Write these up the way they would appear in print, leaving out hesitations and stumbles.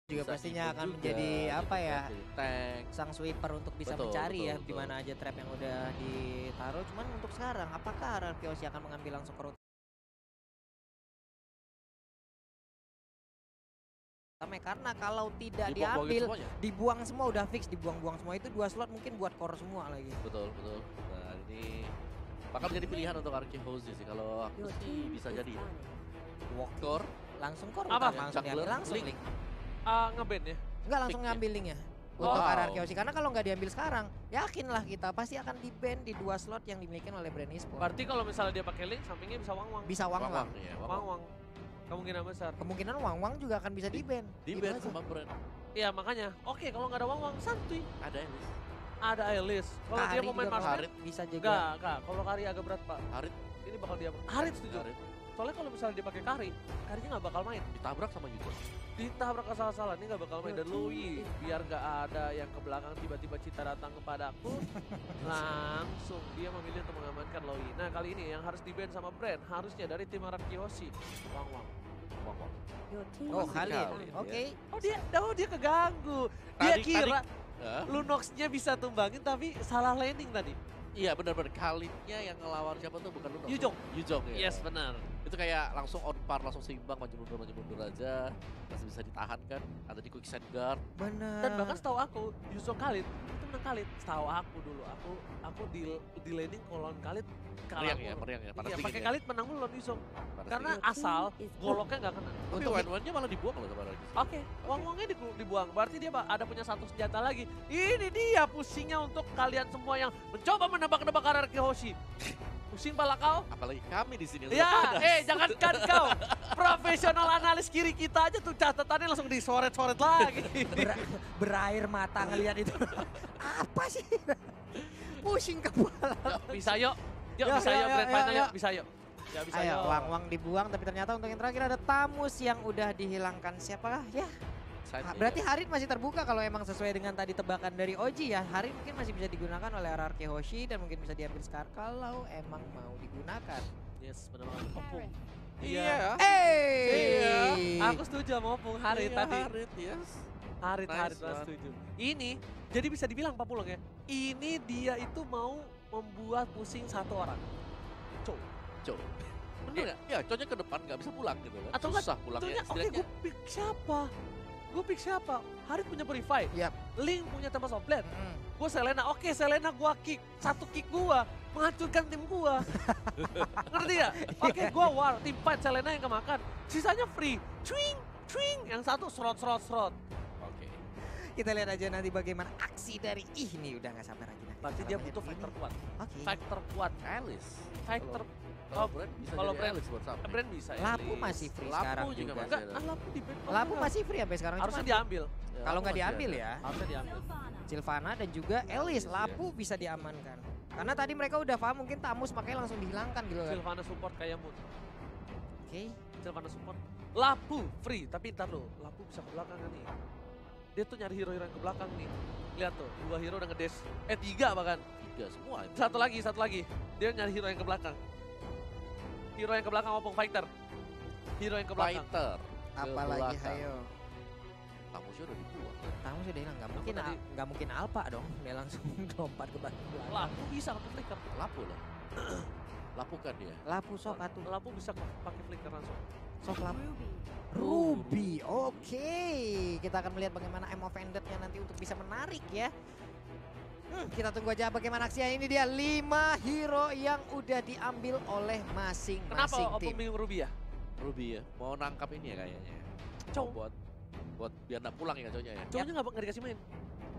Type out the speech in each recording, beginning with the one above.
juga bisa pastinya ngikut akan juga, menjadi gitu apa kan, ya, jadi tank. sang sweeper untuk bisa Betul, mencari betul, ya betul. di mana aja trap yang udah ditaruh. Cuman untuk sekarang apakah RRQC akan mengambil langsung ke root karena kalau tidak Dibuang-buangin diambil, semuanya. dibuang semua udah fix, dibuang-buang semua itu 2 slot mungkin buat core semua lagi. Betul, betul. Nah ini bakal menjadi pilihan untuk Arkehozi sih kalau aku sih bisa jadi ya. Walk core, Langsung core Apa? udah langsung Juggler, diambil langsung Link. link. Ngeband ya? Enggak langsung Pick-nya. ngambil linknya. Wow. Untuk RRQC karena kalau nggak diambil sekarang, yakinlah kita pasti akan di-ban di 2 slot yang dimiliki oleh brand esports. Berarti kalau misalnya dia pakai link, sampingnya bisa wang-wang. Bisa wang-wang. ya, Wang-wang. Kemungkinan besar. Kemungkinan wang-wang juga akan bisa di-ban. Di Gitu ban aja. sama brand. Iya makanya. Oke kalau nggak ada wang-wang, santuy. Ada Elis. Ada Elis. Kalau dia Kari mau main juga marksman, Harit. bisa juga. enggak. Kalau Kari agak berat pak. Harit. Ini bakal dia. Harit setuju. Harit. Soalnya kalau misalnya dia pakai Kari, Karinya nggak bakal main. Ditabrak sama Yuto. Ditabrak asal-asalan, ini nggak bakal main. Dan Lui, biar nggak ada yang ke belakang tiba-tiba Cita datang kepadaku, langsung dia memilih untuk mengamankan Lui. Nah kali ini yang harus di-ban sama brand, harusnya dari tim RRQC. Wang-wang. Wang-wang. Oh, Pasti Khalid. Khalid, Oke. Oh dia keganggu. Dia Tadi- kira Hah? Lunox-nya bisa tumbangin tapi salah landing tadi. Iya benar-benar Khalidnya yang ngelawan siapa tuh bukan Lunox. Yujong. Yujong ya. Yes benar. Itu kayak langsung on par, langsung seimbang, maju mundur aja. Masih bisa ditahan kan. Ada di quick side guard. Benar. Dan bahkan setahu aku, Yusuf Khalid itu menang Khalid. Setahu aku dulu, aku di landing kalau lawan Khalid kalah Meriang ya, mulu. meriang ya. Panas Iya, dingin pakai ya. Khalid menang mulu lawan Yusuf. Panas Karena dingin. asal goloknya nggak kena. Tapi one-one-nya malah dibuang loh sama Rajis. Oke, uang-uangnya dibuang. Berarti dia ada punya satu senjata lagi. Ini dia pusingnya untuk kalian semua yang mencoba menebak-nebak RRQC. Pusing pala kau? Apalagi kami di sini. Ya, jangankan kau. Profesional analis kiri kita aja tuh catatannya langsung disoret-soret lagi. Berair mata ngelihat itu. Apa sih? Pusing kepala. Bisa yuk. Yuk, Ya, bisa ya, yuk, ya, grand ya, final ya. yuk, bisa yuk. Ya, bisa Ayo, yuk. wang-wang dibuang tapi ternyata untuk yang terakhir ada Tamus yang udah dihilangkan. Siapakah? Ya. Berarti Harit masih terbuka kalau emang sesuai dengan tadi tebakan dari Oji ya. Harit mungkin masih bisa digunakan oleh RRQ Hoshi dan mungkin bisa diambil Scar kalau emang mau digunakan. Yes, benar banget. Opung. Iya. Iya. Hey. Aku setuju sama Opung Harit tadi. Harit, yes. Harit, Nice Harit, one. setuju. Ini, jadi bisa dibilang Pak Pulung ya, ini dia itu mau membuat pusing satu orang. Cow. Cow. Bener nggak? Ya, cowoknya ke depan nggak bisa pulang gitu kan. Atau nggak, susah pulangnya. Oke, gue pick siapa? Gue pick siapa? Harit punya Purify. Yap. Link punya Tempest of Blade. Hmm. Gue Selena, oke Selena gue kick. Satu kick gue menghancurkan tim gue. Ngerti gak? Oke gue war, tim fight Selena yang kemakan. Sisanya free. Swing, swing. Yang satu serot. Oke. Kita lihat aja nanti bagaimana aksi dari ini udah nggak sabar lagi. Berarti dia butuh fighter kuat. Oke. Fighter kuat. Alice. Fighter. Kalau brand bisa kalau jadi brand- Alice buat Sapri. Brand bisa ya. Lapu Liz. masih free Lapu sekarang juga juga. masih Enggak, ada. Lapu di ban. Lapu masih free sampai sekarang. Harusnya Cuman diambil. Ya, kalau nggak masih diambil ada. ya, Harusnya diambil. Sylvana dan juga Elis, Elis, ya. Lapu bisa diamankan. Karena tadi mereka udah paham mungkin Tamus makanya langsung dihilangkan gitu kan. Sylvana support kayak Moon. Oke. Sylvana support. Lapu free, tapi ntar lo, Lapu bisa ke belakang kan nih. Dia tuh nyari hero-hero yang ke belakang nih. Lihat tuh, 2 hero udah ngedash. 3 bahkan. 3 semua. itu. Satu lagi. Dia nyari hero yang ke belakang. Hero yang ke belakang Opung fighter. Hero yang ke belakang. Fighter. Apalagi belakang. hayo. Tamusnya udah dibuang. Tamus sudah hilang, nggak mungkin tadi- nggak mungkin Alpha dong. Dia langsung lompat ke belakang. Lapu bisa pakai flicker. Lapu lah. Lapukan dia. Lapu sok atuh. Lapu bisa pakai flicker langsung. Sok Lapu. Ruby, oke. Kita akan melihat bagaimana M of Ended-nya nanti untuk bisa menarik ya. Kita tunggu aja bagaimana aksinya. Ini dia 5 hero yang udah diambil oleh Kenapa masing-masing Opung tim. bingung Ruby ya? Ruby ya. Mau nangkap ini ya kayaknya. Cow. Buat biar nggak pulang ya cowoknya ya. Cowoknya nggak dikasih main.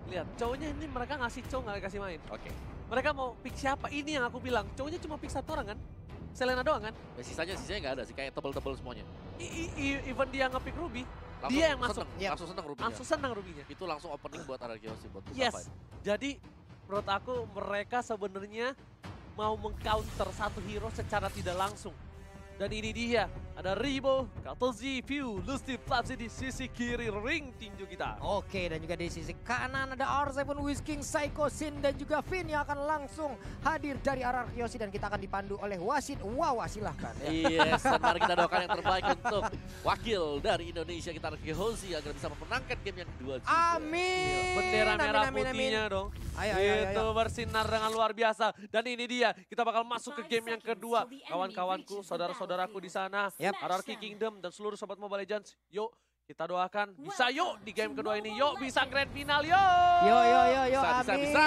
Lihat, cowoknya ini mereka ngasih cowok nggak dikasih main. Oke. Mereka mau pick siapa? Ini yang aku bilang. Cowoknya cuma pick satu orang kan? Selena doang kan? Ya, sisanya nggak ada sih, kayak tebel-tebel semuanya. Even dia nge-pick Ruby, Langsung dia yang masuk. seneng, Yap. langsung seneng Ruby. Langsung senang Ruby-nya. Itu langsung opening buat Arkeos buat Yes. Fight. Jadi menurut aku mereka sebenarnya mau mengcounter satu hero secara tidak langsung. Dan ini dia, ada Ribo, Kaltozi, View, Lusty, Flapsy di sisi kiri ring tinju kita. Oke, dan juga di sisi kanan ada R7, Whisking, Psycho, Sin, dan juga Finn yang akan langsung hadir dari RRQ Yoshi dan kita akan dipandu oleh wasit. Wow, silahkan ya. Yes, dan mari kita doakan yang terbaik untuk wakil dari Indonesia, kita RRQ Hoshi agar bisa memenangkan game yang kedua juga. Amin. Bendera Amin, merah amin, amin. putihnya dong. Ayo, ayo, ayo, Itu ayo. bersinar dengan luar biasa. Dan ini dia, kita bakal masuk ke game yang kedua. Kawan-kawanku, saudara-saudaraku di sana, Yap. RRQ Kingdom dan seluruh sobat Mobile Legends. Yuk, kita doakan bisa yuk di game kedua ini. Yuk bisa grand final yuk. Yo, Bisa, amin. bisa.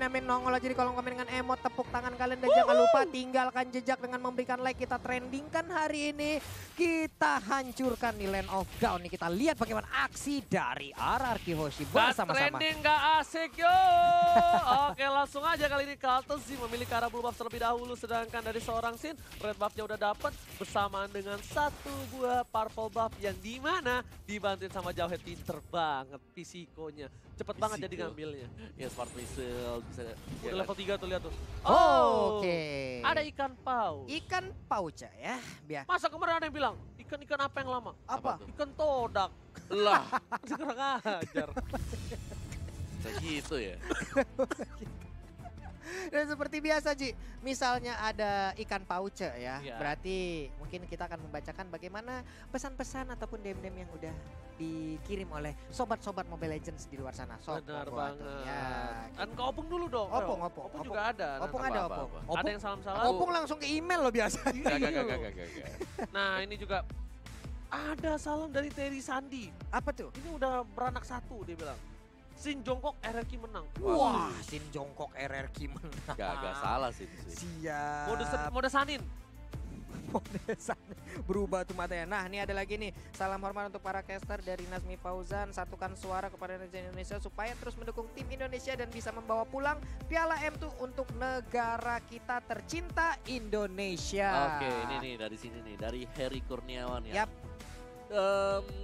Amin. Nongol aja di kolom komen dengan emot tepuk tangan kalian. Dan jangan lupa tinggalkan jejak dengan memberikan like. Kita trendingkan hari ini. Kita hancurkan di Land of Dawn nih. Kita lihat bagaimana aksi dari RRQ Hoshi Gak bersama-sama. trending gak asik yuk. Oke langsung aja kali ini Kaltozi memilih ke arah blue buff terlebih dahulu. Sedangkan dari seorang Sin, red buffnya udah dapet. Bersamaan dengan satu buah purple buff yang dimana dibantuin sama Jauhead. Pinter banget Pisikonya. Cepet banget jadi Pisiko. ngambilnya. Ya smart missile bisa. Udah level 3 tuh lihat tuh. Oke. Ada ikan paus. Ikan pauca ya. Biar. Masa kemarin ada yang bilang, ikan-ikan apa yang lama? Apa? tuh? Ikan todak. Lah, Kurang ajar. kayak gitu ya. Dan seperti biasa Ji, misalnya ada ikan pauce ya, Iya. berarti mungkin kita akan membacakan bagaimana pesan-pesan ataupun DM-DM yang udah dikirim oleh sobat-sobat Mobile Legends di luar sana. Sok, Benar monggo banget. atuh, Ya. Dan ke Opung dulu dong. Opung, Opung, Opung. Opung juga ada. Opung Nah, ada apa, Opung. apa. Ada Opung, yang salam-salam. Opung langsung ke email loh biasa. Gak. Nah ini juga ada salam dari Terry Sandi. Apa tuh? Ini udah beranak satu dia bilang. Sin Jongkok RRQ menang. Wah, Sin Jongkok RRQ menang. Gak salah sih itu sih. Siap. Mode Sanin. Modesan berubah tuh matanya. Nah, ini ada lagi nih. Salam hormat untuk para caster dari Nazmi Fauzan. Satukan suara kepada netizen Indonesia supaya terus mendukung tim Indonesia dan bisa membawa pulang Piala M2 untuk negara kita tercinta Indonesia. Oke, ini nih dari sini nih, dari Heri Kurniawan ya. Yap.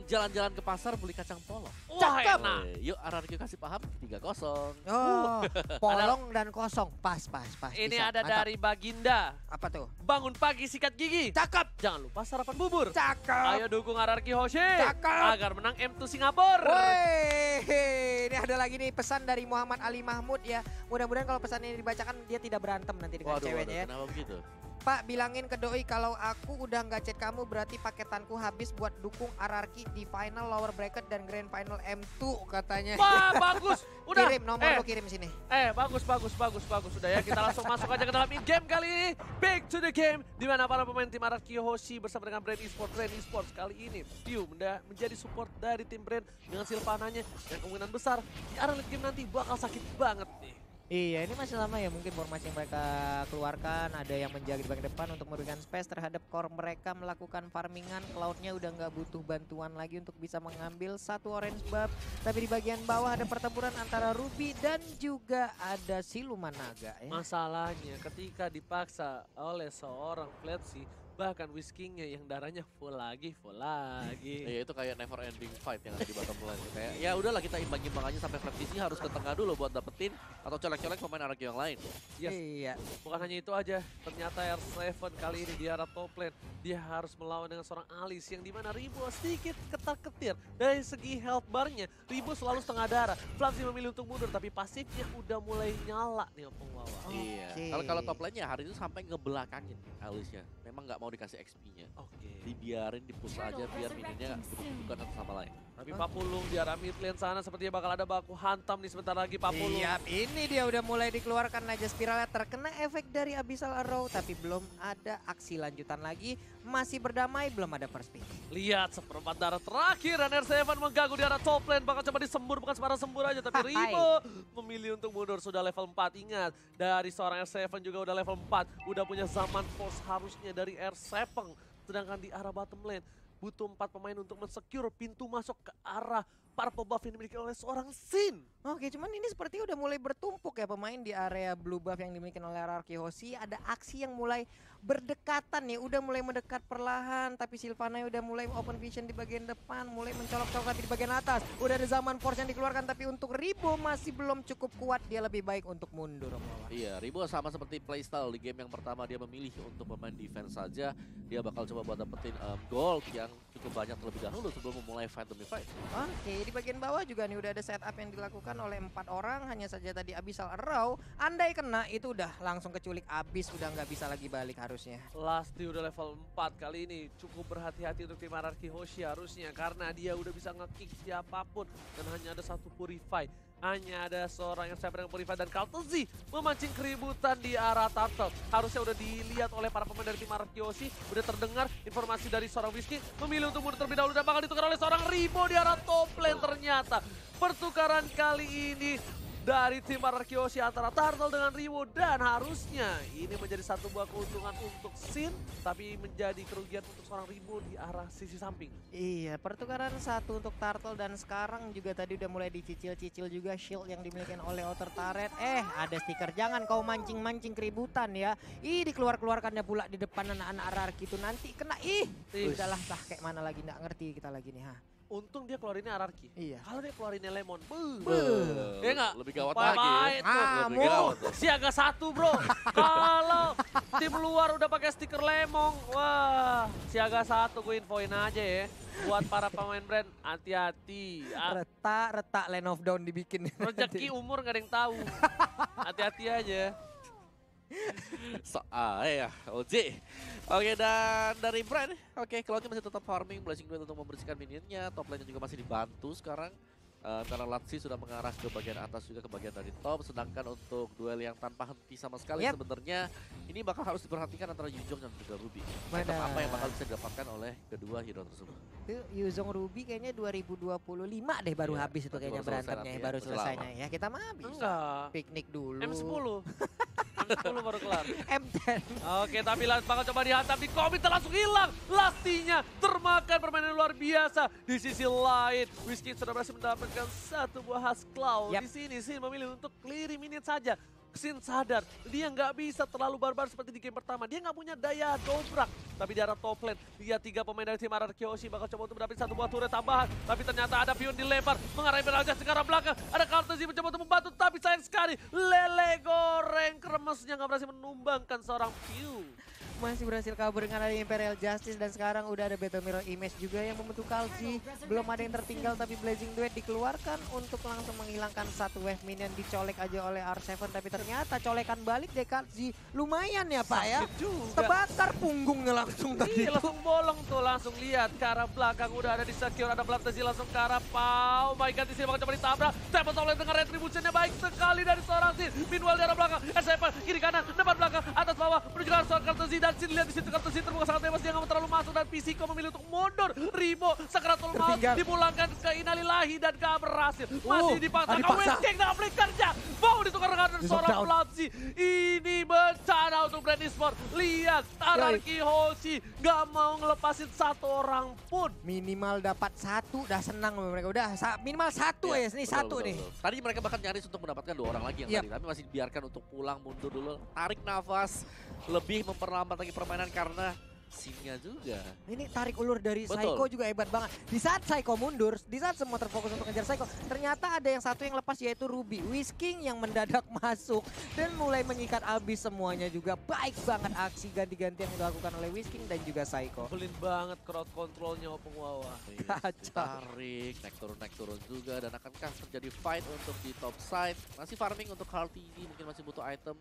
Jalan-jalan ke pasar beli kacang polong. Wah Cakep. enak. Yuk RRQ kasih paham 3-0. Oh, polong dan kosong. Pas. Ini Bisa, ada mantap. dari Baginda. Apa tuh? Bangun pagi sikat gigi. Cakep. Jangan lupa sarapan bubur. Cakep. Ayo dukung RRQ Hoshi. Cakep. Agar menang M2 Singapura. Woi, ini ada lagi nih pesan dari Muhammad Ali Mahmud ya. Mudah-mudahan kalau pesan ini dibacakan dia tidak berantem nanti dengan ceweknya ya. Kenapa begitu? Pak, bilangin ke Doi kalau aku udah nggak chat kamu berarti paketanku habis buat dukung RRQ di final lower bracket dan grand final M2 katanya. Wah bagus. Udah. Kirim nomor lu kirim sini. Bagus. Sudah ya, kita langsung masuk aja ke dalam in-game kali ini. Back to the game. Di mana para pemain tim RRQ Hoshi bersama dengan Brand Esports kali ini. View menjadi support dari tim Brand dengan Silvananya. Yang kemungkinan besar di arah late game nanti bakal sakit banget nih. Iya, ini masih lama ya mungkin formasi yang mereka keluarkan. Ada yang menjaga di bagian depan untuk memberikan space terhadap core mereka melakukan farmingan. Cloud-nya udah nggak butuh bantuan lagi untuk bisa mengambil satu orange buff. Tapi di bagian bawah ada pertempuran antara Ruby dan juga ada Siluman Naga ya. Masalahnya ketika dipaksa oleh seorang Fletzy, bahkan Whiskingnya yang darahnya full lagi. Ya itu kayak never ending fight yang ada di bottom lane. Kayak ya udahlah kita imbang-imbang aja sampai Flat PC harus ke tengah dulu buat dapetin atau colek-colek pemain RRQ yang lain. Yes. Iya. Bukan hanya itu aja, ternyata R7 kali ini di arah top lane. Dia harus melawan dengan seorang Alice yang dimana Ribo sedikit ketar-ketir. Dari segi health bar-nya, Ribo selalu setengah darah. Flamsy memilih untuk mundur, tapi pasifnya udah mulai nyala nih Opung Wawa. Iya. Kalau top lane-nya hari itu sampai ngebelakangin Alice-nya. Memang nggak mau dikasih XP-nya. Oke. Dibiarin dipus aja biar minionnya bukan satu sama lain. Tapi Papulung di arah mid lane sana sepertinya bakal ada baku hantam nih sebentar lagi Papulung. Iya, ini dia udah mulai dikeluarkan aja spiralnya terkena efek dari Abyssal Arrow tapi belum ada aksi lanjutan lagi. Masih berdamai, belum ada first pick. Lihat seperempat darah terakhir dan R7 mengganggu di arah top lane. Bakal coba disembur, bukan sembarang sembur aja. Tapi Ribo memilih untuk mundur, sudah level 4. Ingat, dari seorang R7 juga udah level 4. Udah punya zaman force harusnya dari R7. Sedangkan di arah bottom lane, butuh 4 pemain untuk mensecure pintu masuk ke arah purple buff yang dimiliki oleh seorang Sin. Oke, cuman ini seperti udah mulai bertumpuk ya pemain di area blue buff yang dimiliki oleh RRQ Hoshi. Ada aksi yang mulai berdekatan nih, udah mulai mendekat perlahan, tapi Sylvanai udah mulai open vision di bagian depan, mulai mencolok-colok di bagian atas. Udah ada zaman force yang dikeluarkan, tapi untuk Ribo masih belum cukup kuat, dia lebih baik untuk mundur. Iya, Ribo sama seperti playstyle di game yang pertama, dia memilih untuk bermain defense saja. Dia bakal coba buat dapetin gold yang cukup banyak terlebih dahulu sebelum memulai fight demi fight. Oke, di bagian bawah juga nih udah ada setup yang dilakukan oleh 4 orang, hanya saja tadi Abyssal Arrow, andai kena itu udah langsung keculik abis, udah nggak bisa lagi balik harusnya. Lasti udah level 4 kali ini, cukup berhati-hati untuk tim RRQ Hoshi harusnya karena dia udah bisa nge-kick siapapun dan hanya ada satu Purify. Hanya ada seorang yang siap dengan Purify dan Kaltezi memancing keributan di arah Turtle. Harusnya udah dilihat oleh para pemain dari tim RRQ Hoshi, udah terdengar informasi dari seorang Whiskey memilih untuk mundur terlebih dahulu dan bakal ditukar oleh seorang Ribo di arah top lane. Ternyata pertukaran kali ini dari tim RRQ Hoshi antara Turtle dengan Ribo, dan harusnya ini menjadi satu buah keuntungan untuk Sin, tapi menjadi kerugian untuk seorang Ribo di arah sisi samping. Iya, pertukaran satu untuk Turtle dan sekarang juga tadi udah mulai dicicil-cicil juga shield yang dimiliki oleh Outer Turret. Ada stiker, jangan kau mancing-mancing keributan ya. Dikeluar-keluarkannya pula di depan anak-anak RRQ itu nanti kena. Udahlah, kayak mana lagi, nggak ngerti kita lagi nih. Untung dia keluarinnya RRQ. Iya. Kalau dia keluarinnya Lemon, Ya nggak? Lebih gawat Pahit lagi ya. tuh. Lebih gawat tuh. Siaga 1 bro. Kalau tim luar udah pakai stiker Lemon, wah siaga 1 gue infoin aja ya. Buat para pemain brand, hati-hati. Retak Lane of Dawn dibikin. Rezeki umur gak ada yang tahu. Hati-hati aja. Ya, OJ. Oke, dan dari Brand, Cloud masih tetap farming, Blazing Duet untuk membersihkan minionnya, top lane juga masih dibantu sekarang. Karena Latsi sudah mengarah ke bagian atas juga ke bagian dari top, sedangkan untuk duel yang tanpa henti sama sekali sebenarnya ini bakal harus diperhatikan antara Yuzong dan juga Ruby. Item apa yang bakal bisa didapatkan oleh kedua hero tersebut? Itu Yuzong Ruby kayaknya 2025 deh baru habis itu kayaknya berantemnya, baru selesainya ya. Kita mah habis. Enggak. Piknik dulu. M10. M10 baru kelar. M10. Oke, tapi bakal coba dihantam di komit, langsung hilang. Lastinya termakan permainan luar biasa. Di sisi lain, Whiskey sudah berhasil mendapatkan satu buah khas Cloud. Di sini Sin memilih untuk clear minion saja. Sin sadar, dia nggak bisa terlalu barbar seperti di game pertama. Dia nggak punya daya dobrak. Tapi di arah top lane, dia 3 pemain dari tim RRQ Hoshi bakal coba untuk mendapatkan satu buah turret tambahan. Tapi ternyata ada pion dilempar, mengarah Emerald ke arah belakang. Ada Kaltezi mencoba untuk membantu, tapi sayang sekali. Lele goreng kremesnya nggak berhasil menumbangkan seorang pion. Masih berhasil kabur dengan ada Imperial Justice dan sekarang udah ada Battle Mirror Image juga yang membentuk Kalzi. Belum ada yang tertinggal tapi Blazing Duet dikeluarkan untuk langsung menghilangkan satu wave minion, dicolek aja oleh R7 tapi ternyata colekan balik deh Kalzi. Lumayan ya Pak ya. Terbakar punggungnya langsung tadi. Iya, langsung bolong tuh, langsung lihat ke arah belakang udah ada di secure, ada Blantezi langsung ke arah Pau. My God, di sini bakal coba ditabrak. Tempo top lane dengan retributionnya baik sekali dari seorang Sin. Meanwhile di arah belakang, R7 kiri kanan, depan belakang, atas bawah menuju ke arah seorang Kaltezi. Dan Sin lihat di situ Kaltezi terbuka sangat bebas, dia nggak mau terlalu masuk dan Pisiko memilih untuk mundur. Ribo Sakratul Maut dipulangkan ke Inalilahi dan gak berhasil. Masih dipaksa ke Whiskey dengan flickernya. Mau ditukar dengan seorang Blantezi. Ini bencana untuk Brand Esport. Lihat RRQ Hoshi gak mau ngelepasin satu orang pun. Minimal dapat satu, udah senang mereka. Udah minimal satu ya, ini satu nih. Tadi mereka bahkan nyaris untuk mendapatkan 2 orang lagi yang tadi, tapi masih dibiarkan untuk pulang mundur dulu, tarik nafas, lebih memperlambat lagi permainan karena Sinnya juga. Ini tarik ulur dari Saiko juga hebat banget. Di saat Saiko mundur, di saat semua terfokus untuk ngejar Saiko, ternyata ada yang satu yang lepas yaitu Ruby. Whisking yang mendadak masuk dan mulai mengikat abis semuanya juga. Baik banget aksi ganti-ganti yang dilakukan oleh Whisking dan juga Saiko. Belin banget crowd controlnya Opung Wawa. Tarik, naik turun juga, dan akankah terjadi fight untuk di top side. Masih farming untuk Heart TV, mungkin masih butuh item.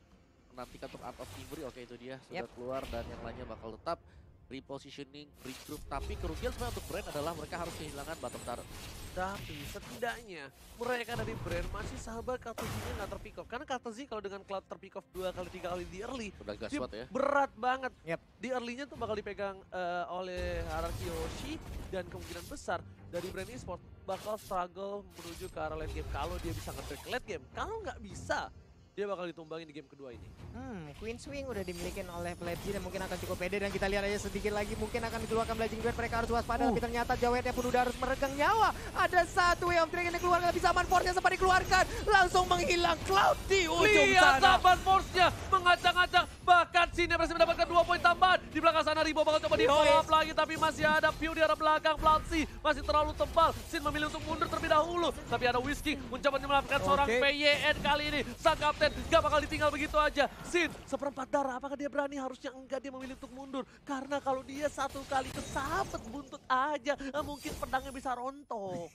Nantikan untuk Art of Timbre, oke itu dia sudah keluar dan yang lainnya bakal tetap repositioning, regroup. Tapi kerugian sebenarnya untuk Brand adalah mereka harus kehilangan bottom turret. Tapi setidaknya mereka dari Brand masih sabar Kaltezi-nya nggak terpick off. Karena Kaltezi kalau dengan Cloud terpick off 2 kali 3 kali di early, dia berat banget. Di early-nya tuh bakal dipegang oleh RRQ Hoshi dan kemungkinan besar dari Brand Esport bakal struggle menuju ke arah late game kalau dia bisa nge-track late game. Kalau nggak bisa, dia bakal ditumbangin di game kedua ini. Queen Swing udah dimiliki oleh Plebs dan mungkin akan cukup pede, dan kita lihat aja sedikit lagi mungkin akan dikeluarkan Blazing Duet. Mereka harus waspada, tapi ternyata Jawetnya pun udah harus meregang nyawa. Ada satu Way of Dragon yang keluar, nggak bisa Zaman Force-nya sempat dikeluarkan, langsung menghilang Cloud di ujung Lihat sana. Zaman Force-nya mengacang-acang, bahkan Sin berhasil mendapatkan 2 poin tambahan. Di belakang sana Ribo bakal coba di-follow up lagi, tapi masih ada Pew di arah belakang. Platsi masih terlalu tebal, Sin memilih untuk mundur terlebih dahulu, tapi ada Whiskey mencoba menyelamatkan seorang PYN kali ini. Sang kapten gak bakal ditinggal begitu aja. Sin, seperempat darah, apakah dia berani? Harusnya enggak, dia memilih untuk mundur. Karena kalau dia satu kali kesabet buntut aja, mungkin pedangnya bisa rontok.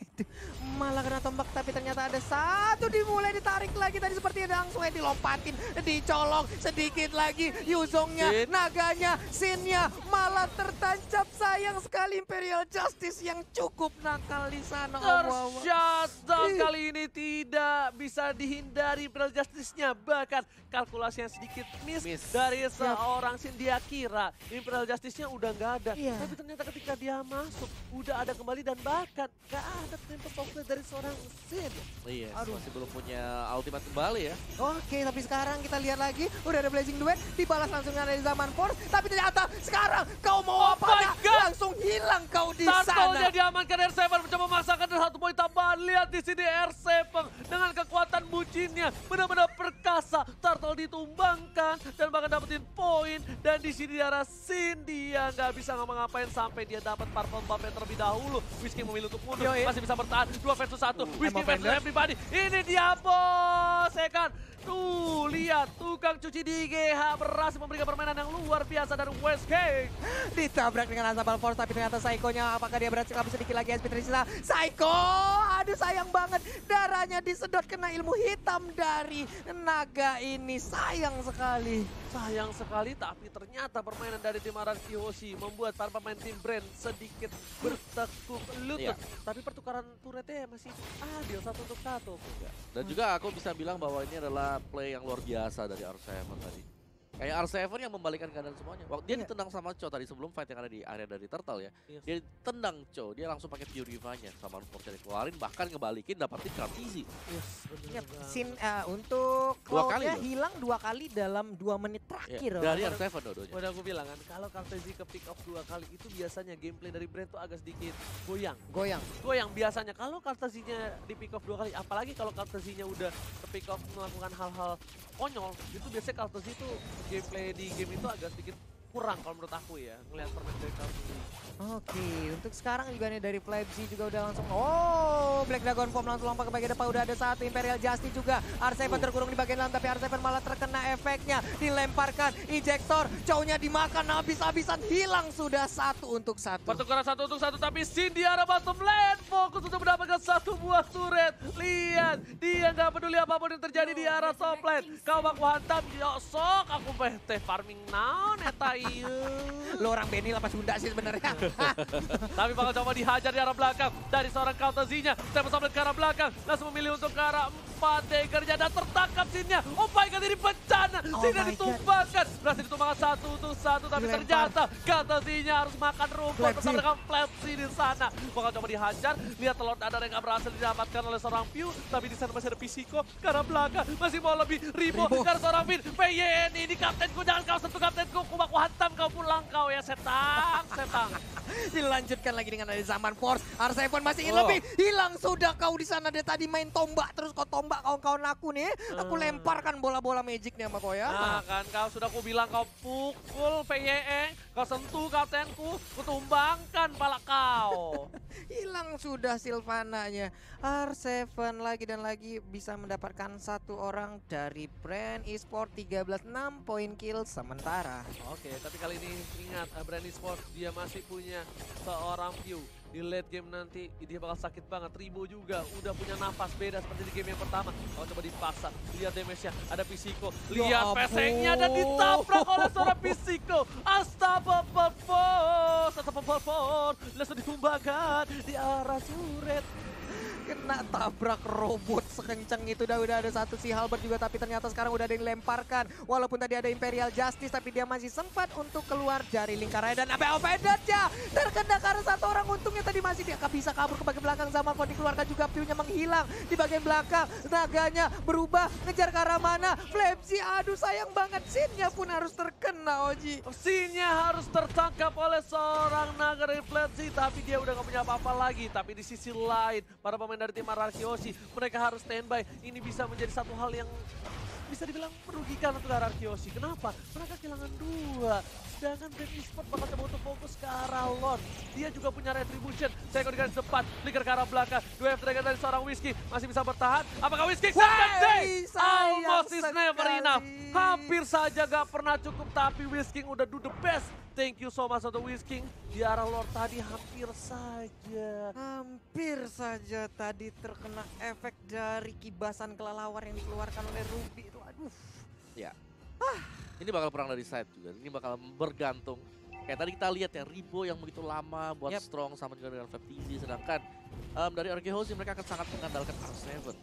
Malah kena tombak, tapi ternyata ada satu dimulai ditarik lagi tadi seperti langsung dilompatin, dicolong sedikit lagi. Yuzongnya, naganya, Sinnya malah tertancap. Sayang sekali Imperial Justice yang cukup nakal di sana. Tershutdown kali ini tidak bisa dihindari Imperial Justice-nya. Bahkan kalkulasi yang sedikit miss dari seorang Sin. Dia kira Imperial Justice-nya udah nggak ada. Tapi ternyata ketika dia masuk, udah ada kembali, dan bahkan nggak ada tempo fokus dari seorang Sin. Iya, masih belum punya ultimate kembali ya. Oke, tapi sekarang kita lihat lagi, udah ada Blazing Duet, dibalas langsung dari Zaman Force, tapi ternyata sekarang kau mau apa? Langsung hilang kau di sana. Turtle-nya diamankan, R7 mencoba memasakkan 1 poin tambahan. Lihat di sini R7 dengan kekuatan bucinnya benar-benar perkasa. Turtle ditumbangkan dan bahkan dapetin poin, dan di sini di arah Sin dia nggak bisa ngapa-ngapain sampai dia dapat purple buff terlebih dahulu. Whiskey memilih untuk mundur, masih bisa bertahan 2 versus 1. Whiskey versus everybody. Ini dia bos, ya kan? Tuh, lihat tukang cuci di GH berhasil memberikan permainan yang luar biasa dari West King. Ditabrak dengan Azabal Force, tapi ternyata Psycho-nya apakah dia berhasil kabur sedikit lagi? SP tersisa. Psycho, aduh sayang banget. Darahnya disedot kena ilmu hitam dari naga ini. Sayang sekali. Sayang sekali, tapi ternyata permainan dari tim Araki Hoshi membuat para pemain tim Brand sedikit bertekuk lutut. Tapi pertukaran turretnya masih adil 1-1. Dan juga aku bisa bilang bahwa ini adalah play yang luar biasa dari R7 tadi. Kayak R7 yang membalikan keadaan semuanya. Waktu dia ditendang sama Cho tadi sebelum fight yang ada di area dari Turtle ya. Dia tendang Cho, dia langsung pakai Purify-nya. Sama Force dikeluarin, bahkan ngebalikin dapetin card easy. Sin untuk Cloud-nya hilang 2 kali dalam 2 menit terakhir. Dari R7 dua-duanya. Udah aku bilang kan, kalau Kartezi ke pick off 2 kali itu biasanya gameplay dari Brand tuh agak sedikit goyang biasanya. Kalau Kartezinya di pick off 2 kali, apalagi kalau Kartezinya udah ke pick off melakukan hal-hal konyol, itu biasanya Kartezi itu gameplay di game itu agak sedikit kurang kalau menurut aku ya, ngelihat permainan dari Kartezi. Oke, untuk sekarang juga nih dari Plebs juga udah langsung, Black Dragon Form langsung lompat ke bagian depan, udah ada satu Imperial Justice juga. R7 terkurung di bagian dalam, tapi R7 malah terkena efeknya, dilemparkan, ejector, Chow-nya dimakan habis-habisan, hilang sudah 1 untuk 1. Pertukaran 1 untuk 1, tapi Sin di arah bottom lane, fokus untuk mendapatkan 1 buah turret. Lihat, dia nggak peduli apapun yang terjadi di arah top lane. Kau baku hantam, sok aku teh farming naon eta ieu. Lo orang Benny lepas Sunda sih sebenarnya. Tapi bakal coba dihajar di arah belakang dari seorang Kartezinya. Step ke arah belakang, langsung memilih untuk ke arah 4 Dagger-nya, dan tertangkap Sinnya. Oh my god, ini bencana. Sinnya ditumbangkan. Berhasil ditumbangkan 1 untuk 1, tapi ternyata Kartezinya harus makan rumput bersama dengan Plebs di sana. Bakal coba dihajar. Lihat telur dadar yang gak berhasil didapatkan oleh seorang Pew, tapi di sana masih ada Pisiko ke arah belakang. Masih mau lebih Ribo dari seorang Vin. PYN ini kaptenku, jangan kau sentuh kaptenku. Kubaku hantam, kau pulang kau ya setang. Dilanjutkan lagi dengan ada Zaman Force. R7 masih ingin lebih. Hilang sudah kau di sana. Dia tadi main tombak terus, kau tombak kawan-kawan aku nih. Aku lemparkan bola-bola magicnya sama kau ya. Nah kan, kau sudah aku bilang kau pukul PYE, kau sentuh kaptenku, kutumbangkan pala kau. Hilang sudah Sylvana-nya. R7 lagi dan lagi bisa mendapatkan 1 orang dari Brand Esports, 13 6 poin kill sementara. Oke, tapi kali ini ingat Brand Esports dia masih punya seorang Pew. Di late game nanti dia bakal sakit banget. Ribo juga udah punya nafas beda seperti di game yang pertama. Kalau coba dipaksa, lihat damage-nya, ada Pisiko. Lihat pesengnya dan ditabrak oleh seorang Pisiko. Astagfirullah, langsung ditumbangkan di arah turret. Kena tabrak robot sekencang itu. Udah ada satu si Halberd juga, tapi ternyata sekarang udah ada yang dilemparkan. Walaupun tadi ada Imperial Justice, tapi dia masih sempat untuk keluar dari lingkarannya. Dan apa Vendetnya terkena karena satu orang. Untungnya tadi masih dia bisa kabur ke bagian belakang. Zamalfon dikeluarkan juga, Piu-nya menghilang di bagian belakang. Naganya berubah, ngejar ke arah mana. Flamesy, aduh sayang banget. Scene-nya pun harus terkena, Oji. Scene-nya harus tertangkap oleh seorang naga dari Flamesy, tapi dia udah gak punya apa-apa lagi. Tapi di sisi lain, para pemain dari tim RRQ Hoshi, mereka harus standby. Ini bisa menjadi satu hal yang bisa dibilang merugikan untuk RRQ Hoshi. Kenapa? Mereka kehilangan 2. Sedangkan Brand Esports bakal coba untuk fokus ke arah Lord. Dia juga punya Retribution. Saya di garis depan, flicker ke arah belakang. 2 F-Dragon dari seorang Whiskey masih bisa bertahan. Apakah Whiskey? Almost is never enough. Hampir saja gak pernah cukup, tapi Whiskey udah do the best. Thank you so much untuk Whiskey. Di arah Lord tadi hampir saja. Hampir saja tadi terkena efek dari kibasan kelelawar yang dikeluarkan oleh Ruby itu. Aduh. Ya. Ini bakal perang dari side juga. Ini bakal bergantung. Kayak tadi kita lihat ya, Ribo yang begitu lama buat strong sama juga dengan Faptizi. Sedangkan dari RRQ Hoshi mereka akan sangat mengandalkan R7.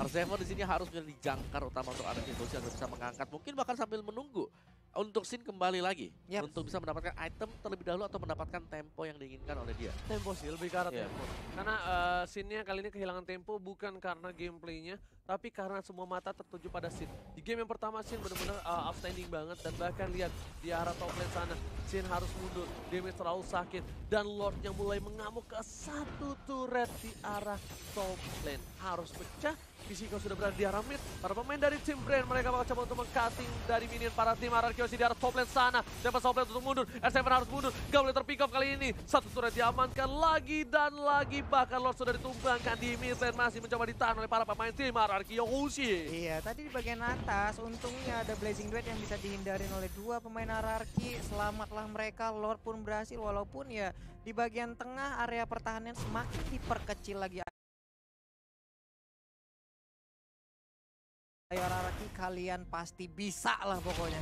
R7 di sini harus menjadi jangkar utama untuk RRQ Hoshi agar bisa mengangkat. Mungkin bahkan sambil menunggu untuk Sin kembali lagi. Untuk bisa mendapatkan item terlebih dahulu atau mendapatkan tempo yang diinginkan oleh dia. Tempo sih, lebih ke arah tempo. Karena Sin-nya kali ini kehilangan tempo bukan karena gameplaynya, tapi karena semua mata tertuju pada Sin. Di game yang pertama Sin benar-benar outstanding banget, dan bahkan lihat di arah top lane sana, Sin harus mundur, damage terlalu sakit, dan Lord yang mulai mengamuk ke satu turret di arah top lane. Harus pecah. Fisiko sudah berada di arah mid. Para pemain dari tim Brand mereka bakal coba untuk meng-cutting dari minion para tim RRQ Hoshi di arah top lane sana. Dapat top lane untuk mundur. R7 harus mundur. Gak boleh terpick off kali ini. Satu turret diamankan lagi dan lagi. Bahkan Lord sudah ditumbangkan di mid lane. Masih mencoba ditahan oleh para pemain tim RRQ Hoshi. Iya, tadi di bagian atas untungnya ada Blazing Duet yang bisa dihindarin oleh 2 pemain RRQ. Selamatlah mereka. Lord pun berhasil, walaupun ya di bagian tengah area pertahanan semakin diperkecil lagi. Ayo RRQ, kalian pasti bisa lah pokoknya.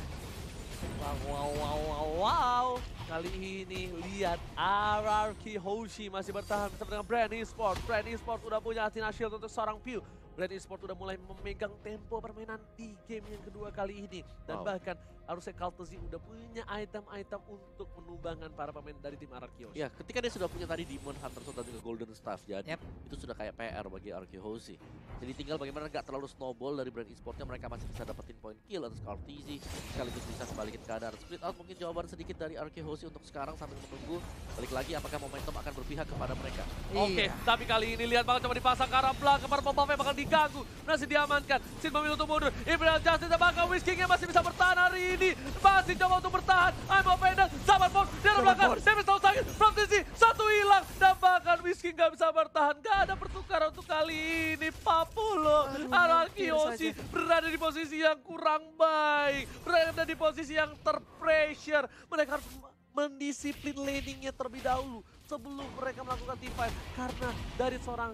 Wow. Kali ini lihat RRQ Hoshi masih bertahan bersama dengan Brand Esports. Brand Esports udah punya Athena Shield untuk seorang Piu. Brand Esports udah mulai memegang tempo permainan di game yang kedua kali ini. Dan bahkan harusnya Kaltezi udah punya item-item untuk menumbangkan para pemain dari tim RRQ Hoshi. Ya, ketika dia sudah punya tadi Demon Hunter dan juga Golden Staff, jadi itu sudah kayak PR bagi RRQ Hoshi. Jadi tinggal bagaimana nggak terlalu snowball dari Brand Esports-nya, mereka masih bisa dapetin point kill atas Kaltezi, sekaligus bisa kembaliin keadaan split out. Mungkin jawaban sedikit dari RRQ Hoshi untuk sekarang sambil menunggu balik lagi apakah momentum akan berpihak kepada mereka. Oke, tapi kali ini lihat bakal coba dipasang ke arah belakang, para pemain bakal diganggu, masih diamankan. Sin memilih untuk mundur, Imperial Justice bahkan Whiskey-nya masih bisa bertahan hari ini, masih coba untuk bertahan. I'm offended, Zamalfon di arah belakang, damage terlalu sakit, Faptizi satu hilang, dan bahkan Whiskey nggak bisa bertahan. Gak ada pertukaran untuk kali ini. Papulo, RRQ Hoshi berada di posisi yang kurang baik, berada di posisi yang terpressure. Mereka harus mendisiplin laningnya terlebih dahulu sebelum mereka melakukan T5, karena dari seorang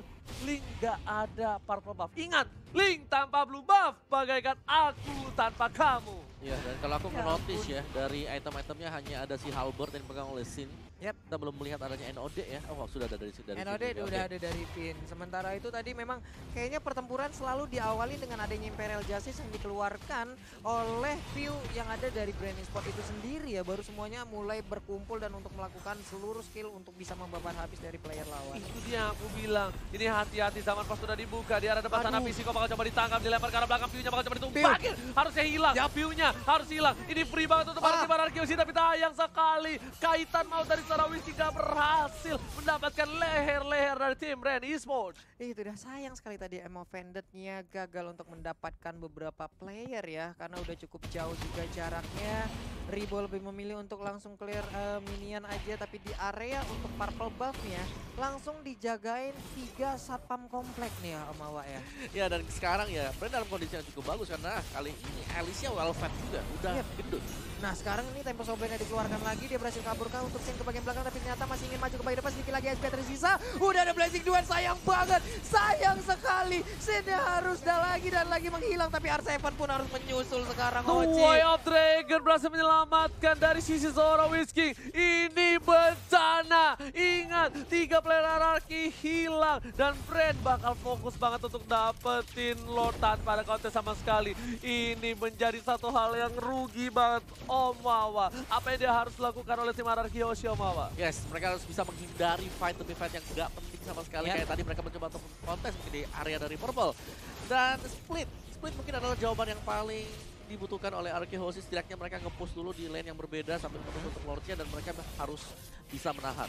Link gak ada purple buff. Ingat, Link tanpa blue buff bagaikan aku tanpa kamu. Iya, dan kalau aku notice ya, dari item-itemnya hanya ada si Halberd yang dipegang oleh Sin. Kita belum melihat adanya NOD ya. Oh, sudah ada dari NOD udah ada dari Pin. Sementara itu tadi memang kayaknya pertempuran selalu diawali dengan adanya Imperial Justice yang dikeluarkan oleh Piu yang ada dari Brand Esports itu sendiri ya. Baru semuanya mulai berkumpul dan untuk melakukan seluruh skill untuk bisa membabat habis dari player lawan. Itu dia aku bilang. Ini hati-hati, zaman pas sudah dibuka di arah depan sana. Fisiko bakal coba ditangkap, dilempar ke arah belakang. Piu-nya bakal coba ditumbakin. Harusnya hilang. Piu-nya harus hilang. Ini free banget untuk para tim RRQ Hoshi, tapi sayang sekali. Kaitan mau dari seorang Whiskey gak berhasil mendapatkan leher-leher dari tim Brand Esports. Itu udah sayang sekali tadi Offended-nya gagal untuk mendapatkan beberapa player ya, karena udah cukup jauh juga jaraknya. Ribo lebih memilih untuk langsung clear minion aja, tapi di area untuk purple buff-nya langsung dijagain 3 satpam komplek nih ya Om Awa ya. Ya, dan sekarang ya Brand dalam kondisi yang cukup bagus karena kali ini Alicia well fed juga, udah gendut. Nah sekarang ini tempo Soblenya dikeluarkan lagi, dia berhasil kaburkah untuk Sin ke bagian belakang, tapi ternyata masih ingin maju ke bagian depan, sedikit lagi SP tersisa. Udah ada Blazing Duet, sayang banget, sayang sekali. Sinnya harus lagi dan lagi menghilang, tapi R7 pun harus menyusul sekarang. Way of Dragon berhasil menyelamatkan dari sisi seorang Whiskey. Ini bencana, ingat 3 player RRQ hilang. Dan Brand bakal fokus banget untuk dapetin Lord tanpa ada kontes sama sekali. Ini menjadi satu hal yang rugi banget Om Wawa. Apa yang dia harus lakukan oleh tim RRQ Hoshi Om Wawa? Yes, mereka harus bisa menghindari fight demi fight yang nggak penting sama sekali. Kayak tadi mereka mencoba untuk kontes mungkin di area dari Purple. Dan split mungkin adalah jawaban yang paling dibutuhkan oleh RRQ Hoshi. Setidaknya mereka nge-push dulu di lane yang berbeda sambil menunggu untuk Lordnya dan mereka harus bisa menahan.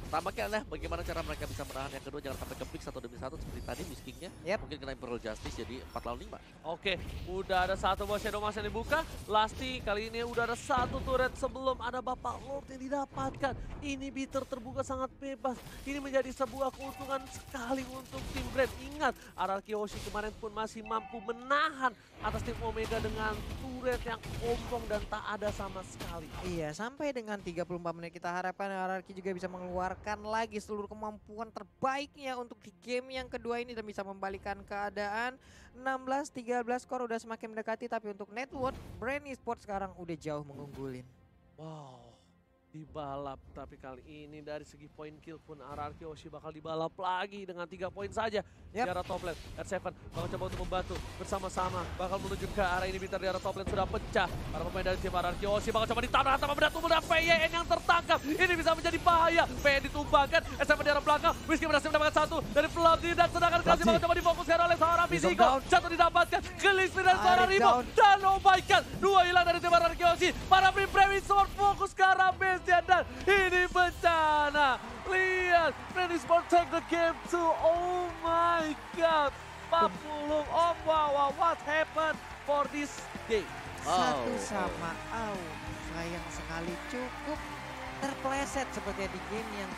Tampaknya adalah bagaimana cara mereka bisa menahan. Yang kedua jangan sampai ke-pick 1 demi 1 seperti tadi Whiskingnya. Mungkin kena Imperial Justice jadi 4 lawan 5. Oke, udah ada satu buah Shadow Mask yang dibuka. Lasti kali ini udah ada satu turret sebelum ada Bapak Lord yang didapatkan. Ini bitter terbuka sangat bebas. Ini menjadi sebuah keuntungan sekali untuk tim Brand. Ingat, RRQ Hoshi kemarin pun masih mampu menahan atas tim Omega dengan turret yang ompong dan tak ada sama sekali. Iya, sampai dengan 34 menit kita harapkan RRQ juga bisa mengeluarkan lagi seluruh kemampuan terbaiknya untuk di game yang kedua ini dan bisa membalikan keadaan. 16-13 skor udah semakin mendekati, tapi untuk net worth Brand Esports sekarang udah jauh mengunggulin. Wow, dibalap, tapi kali ini dari segi poin kill pun RRQ Hoshi bakal dibalap lagi dengan 3 poin saja. Di arah top lane, R7 bakal coba untuk membantu bersama-sama, bakal menuju ke arah ini. Bitter di arah top lane sudah pecah. Para pemain dari tim RRQ Hoshi bakal coba ditahan tanpa benda tubuh dan PYN yang tertangkap. Ini bisa menjadi bahaya. PYN ditumbangkan, R7 di arah belakang. Whiskey berhasil mendapatkan satu dari Fluffy dan sedangkan Krasi bakal coba difokuskan oleh seorang Physical. Jatuh didapatkan, Gillespie dan seorang Rimo. Dan oh my god, 2 hilang dari tim RRQ Hoshi. Para Brave Sword fokus ke arah base-nya dan ini bencana. Lihat, Brand Esports take the game to, oh my god, 40. Oh wow, what happened for this game? Satu sama sayang sekali cukup terpleset seperti di game yang